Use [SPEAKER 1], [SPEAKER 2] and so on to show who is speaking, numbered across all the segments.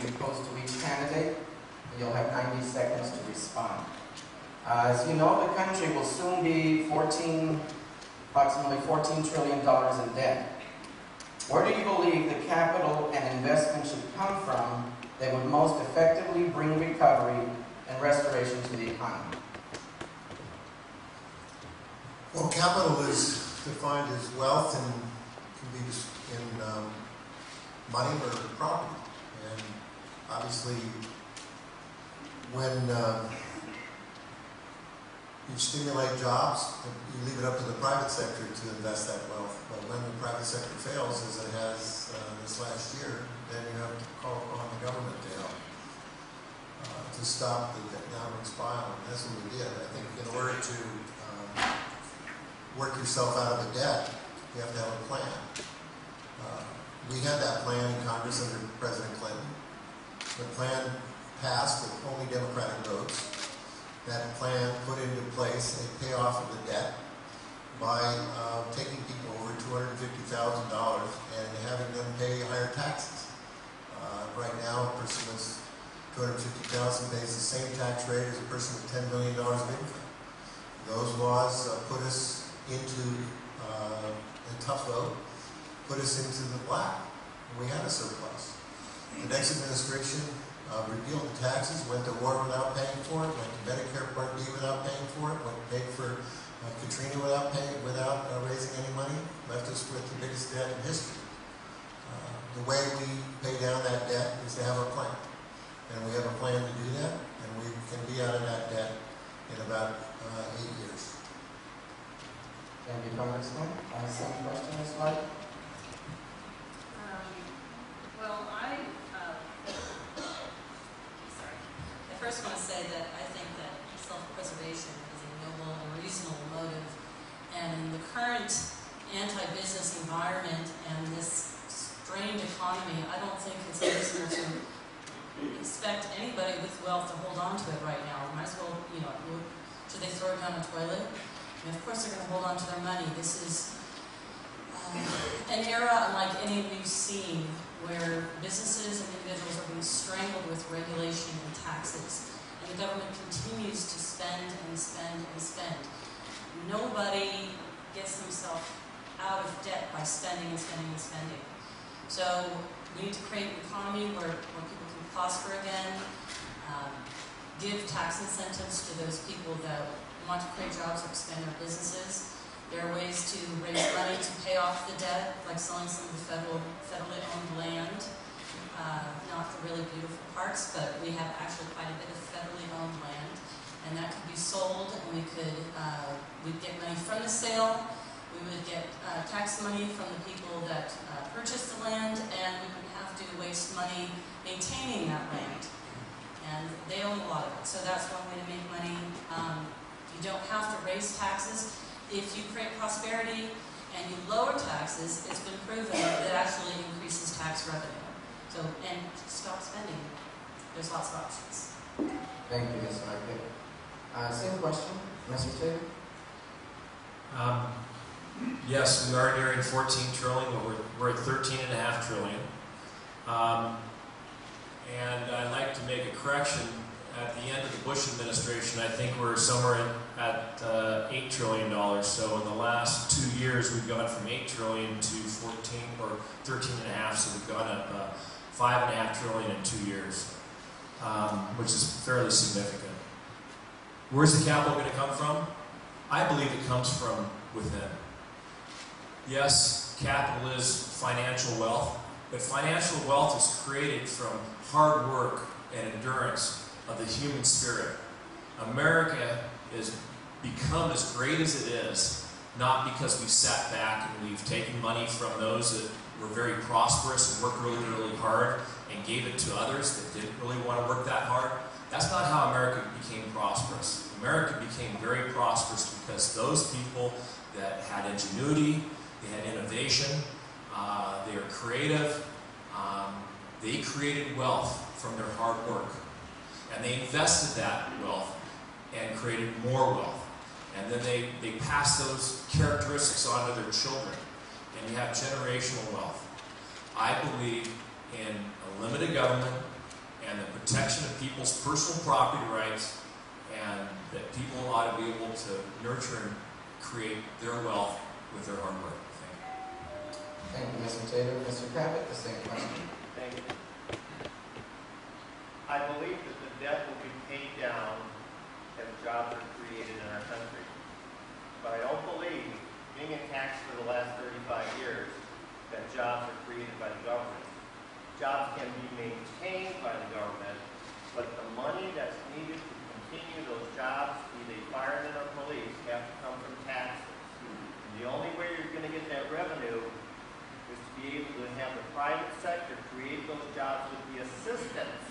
[SPEAKER 1] be posed to each candidate. You'll have 90 seconds to respond. As you know, the country will soon be approximately $14 trillion in debt. Where do you believe the capital and investment should come from that would most effectively bring recovery and restoration to the economy?
[SPEAKER 2] Well, capital is defined as wealth and can be in money or property. And obviously, when you stimulate jobs, you leave it up to the private sector to invest that wealth. But when the private sector fails, as it has this last year, then you have to call upon the government to help to stop the downward spiral. And that's what we did. I think in order to work yourself out of the debt, you have to have a plan. We had that plan in Congress under President Clinton. The plan passed with only Democratic votes. That plan put into place a payoff of the debt by taking people over $250,000 and having them pay higher taxes. Right now, a person with $250,000 pays the same tax rate as a person with $10 million of income. Those laws put us into a tough vote, put us into the black. We had a surplus. The next administration repealed the taxes, went to war without paying for it, went to Medicare Part B without paying for it, went to pay for Katrina without raising any money, left us with the biggest debt in history. The way we pay down that debt is to have a plan. And we have a plan to do that, and we can be out of that debt in about 8 years.
[SPEAKER 1] Thank you, Congressman. Same question, Ms. Larkin?
[SPEAKER 3] Well, I first want to say that I think that self-preservation is a noble and reasonable motive, and in the current anti-business environment and this strained economy, I don't think it's reasonable to expect anybody with wealth to hold on to it right now. Might as well, should they throw it down a toilet? I mean, of course they're going to hold on to their money. This is an era unlike any we've seen, where businesses and individuals are being strangled with regulation and taxes, and the government continues to spend and spend and spend. Nobody gets themselves out of debt by spending and spending and spending. So we need to create an economy where people can prosper again, give tax incentives to those people that want to create jobs or expand their businesses. There are ways to raise money to pay off the debt, like selling some of the federally owned land. Not the really beautiful parts, but we have actually quite a bit of federally owned land, and that could be sold, and we'd get money from the sale. We would get tax money from the people that purchased the land, and we wouldn't have to waste money maintaining that land. And they own a lot of it, so that's one way to make money. You don't have to raise taxes. If you create prosperity and you lower taxes, it's been proven that it actually increases tax revenue. So, and stop spending. There's lots of options.
[SPEAKER 1] Thank you, Ms. Larkin. Same question, Mr. Taylor?
[SPEAKER 4] Yes, we are nearing 14 trillion, but we're at 13.5 trillion. And I'd like to make a correction. At the end of the Bush administration, I think we're somewhere at $8 trillion. So in the last 2 years, we've gone from 8 trillion to 14 or 13.5. So we've gone up 5.5 trillion in 2 years, which is fairly significant. Where's the capital going to come from? I believe it comes from within. Yes, capital is financial wealth, but financial wealth is created from hard work and endurance of the human spirit. America has become as great as it is, not because we sat back and we've taken money from those that were very prosperous and worked really, really hard and gave it to others that didn't really want to work that hard. That's not how America became prosperous. America became very prosperous because those people that had ingenuity, they had innovation, they were creative, they created wealth from their hard work. And they invested that wealth and created more wealth. And then they passed those characteristics on to their children. And you have generational wealth. I believe in a limited government, and the protection of people's personal property rights, and that people ought to be able to nurture and create their wealth with their hard work.
[SPEAKER 1] Thank you, Mr. Taylor. Mr. Kabat, the same question.
[SPEAKER 5] Thank you. I believe that the debt will be paid down as jobs are created in our country. But I don't believe, being in tax for the last 35 years, that jobs are created by the government. Jobs can be maintained by the government, but the money that's needed to continue those jobs, be they firemen or police, have to come from taxes. And the only way you're going to get that revenue is to be able to have the private sector create those jobs with the assistance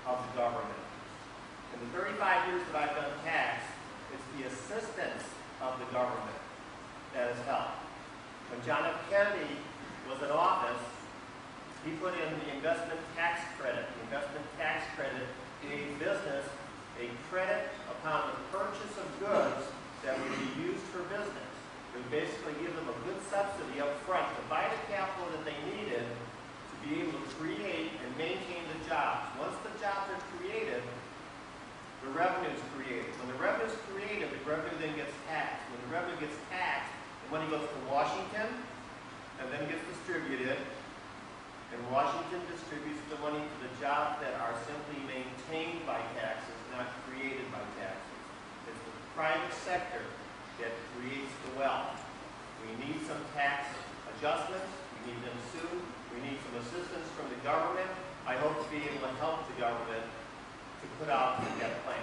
[SPEAKER 5] of the government. In the 35 years that I've done tax, it's the assistance of the government that has helped. When John F. Kennedy was in office, he put in the investment tax credit. The investment tax credit gave business a credit upon the purchase of goods that would be used for business. It would basically give them a good subsidy up front to buy the capital that they needed to be able to create and maintain the jobs. Once the jobs are created, the revenue is created. When the revenue is created, the revenue then gets taxed. When the revenue gets taxed, the money goes to Washington and then gets distributed. And Washington distributes the money to the jobs that are simply maintained by taxes, not created by taxes. It's the private sector that creates the wealth. We need some tax adjustments. We need them soon. We need some assistance from the government. I hope to be able to help the government to put out that plan.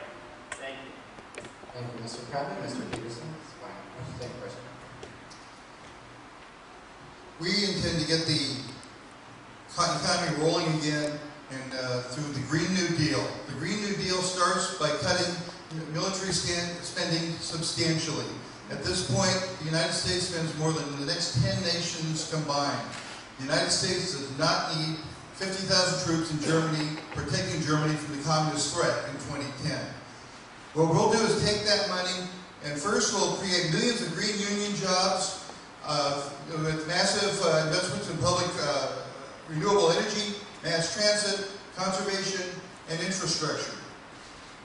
[SPEAKER 5] Thank you.
[SPEAKER 1] Thank you, Mr. Kabat. Mr. Petersen, same question.
[SPEAKER 6] We intend to get the economy rolling again and through the Green New Deal. The Green New Deal starts by cutting military spending substantially. At this point, the United States spends more than the next 10 nations combined. The United States does not need 50,000 troops in Germany, protecting Germany from the communist threat in 2010. What we'll do is take that money and first we'll create millions of green union jobs with massive investments in public renewable energy, mass transit, conservation, and infrastructure.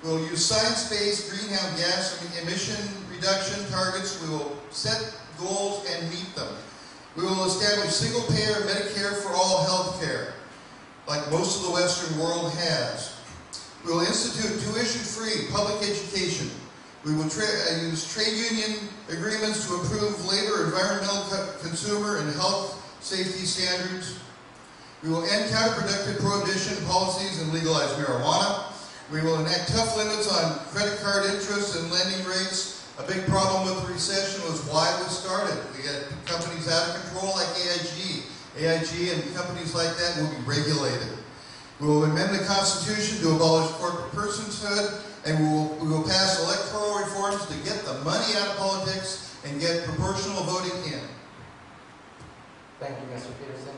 [SPEAKER 6] We'll use science-based greenhouse gas emission reduction targets. We will set goals and meet them. We will establish single-payer Medicare for all health care, like most of the Western world has. We will institute tuition-free public education. We will use trade union agreements to improve labor, environmental, consumer, and health safety standards. We will end counterproductive prohibition policies and legalize marijuana. We will enact tough limits on credit card interest and lending rates. A big problem with the recession was why it was started. We had companies out of control like AIG. AIG and companies like that will be regulated. We will amend the Constitution to abolish corporate personhood, and we will pass electoral reforms to get the money out of politics and get proportional voting in.
[SPEAKER 1] Thank you, Mr. Petersen.